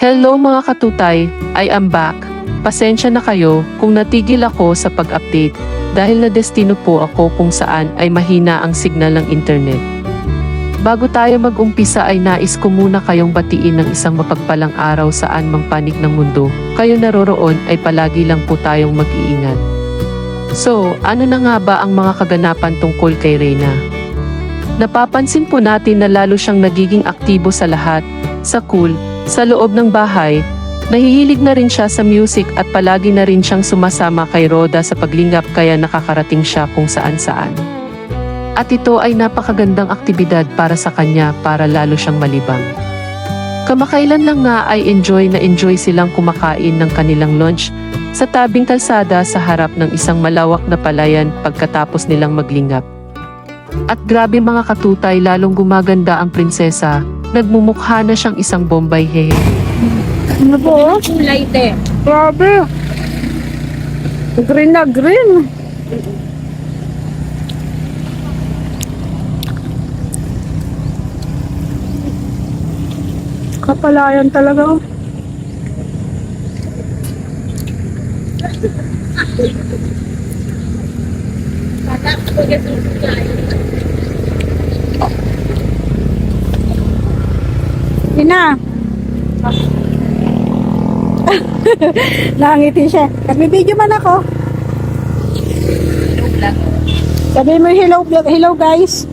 Hello mga katutay, I am back. Pasensya na kayo kung natigil ako sa pag-update dahil na-destino po ako kung saan ay mahina ang signal ng internet. Bago tayo mag-umpisa ay nais ko muna kayong batiin ng isang mapagpalang araw saan mang panig ng mundo. Kayo naroroon ay palagi lang po tayong mag-iingat. So, ano na nga ba ang mga kaganapan tungkol kay Reyna? Napapansin po natin na lalo siyang nagiging aktibo sa lahat, sa school, sa loob ng bahay. Nahihilig na rin siya sa music at palagi na rin siyang sumasama kay Roda sa paglingap kaya nakakarating siya kung saan-saan. At ito ay napakagandang aktibidad para sa kanya para lalo siyang malibang. Kamakailan lang nga ay enjoy silang kumakain ng kanilang lunch sa tabing kalsada sa harap ng isang malawak na palayan pagkatapos nilang maglingap. At grabe mga katutay, lalong gumaganda ang prinsesa, nagmumukha na siyang isang Bombay hehe. Ano po? Light eh. Grabe. Green na green. Kapalayan talaga. Ina. Nangiti siya. Nagbibideo man ako. Sabi mo hello, hello guys.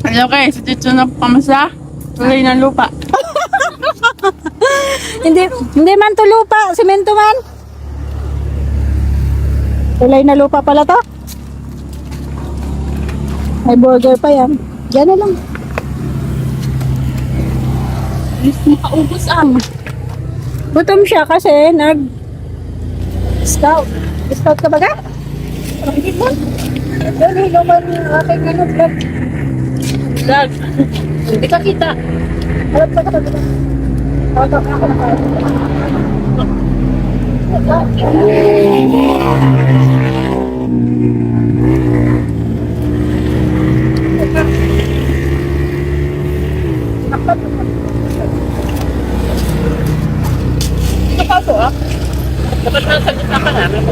Hello guys, dito na pamasa. Tuloy ng lupa. Hindi man to lupa, semento man. Tulay na lupa pala to. May burger pa yan. Diyan na lang. Makaubos ang. Gutom siya kasi nag-scout. Scout ka ba ka? Hindi mo? Doon, hello man yung aking vlog. Vlog. Hindi ka kita. Harap pa ka ba? Harap pa ako na Ito pa po ah. Dapat nasa gitna ka namin.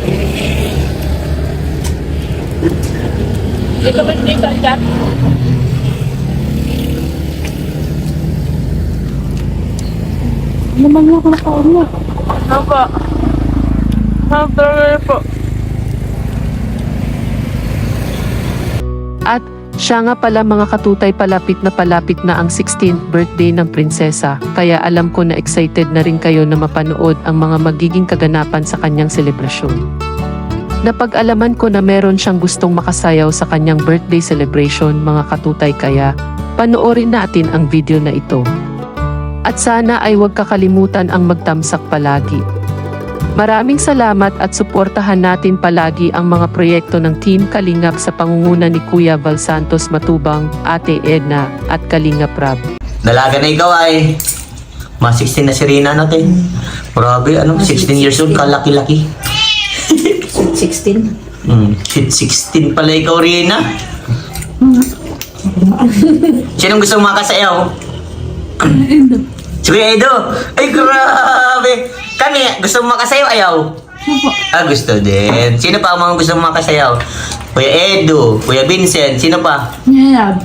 Dito ba dito dyan? naman nga kung nakaon mo. Opo. Hamburger po. At siya nga pala mga katutay, palapit na ang 16th birthday ng prinsesa, kaya alam ko na excited na rin kayo na mapanood ang mga magiging kaganapan sa kanyang selebrasyon. Napag-alaman ko na meron siyang gustong makasayaw sa kanyang birthday celebration mga katutay, kaya panoorin natin ang video na ito. At sana ay huwag kakalimutan ang magtamsak palagi. Maraming salamat at suportahan natin palagi ang mga proyekto ng Team Kalingap sa pangunguna ni Kuya Val Santos Matubang, Ate Edna, at Kalingap Rab. Dalaga na ikaw ay mga 16 na si Rina natin. Grabe, 16 years old, kalaki-laki. 16. Shit, 16 pala ikaw, Rina. Sinong gusto makasayaw? Si Kuya Edo. Ay, grabe. Kami, gusto makasayaw, ayaw? Gusto din. Sino pa ang mga gusto makasayaw? Kuya Edo, Kuya Vincent, sino pa? Yeah.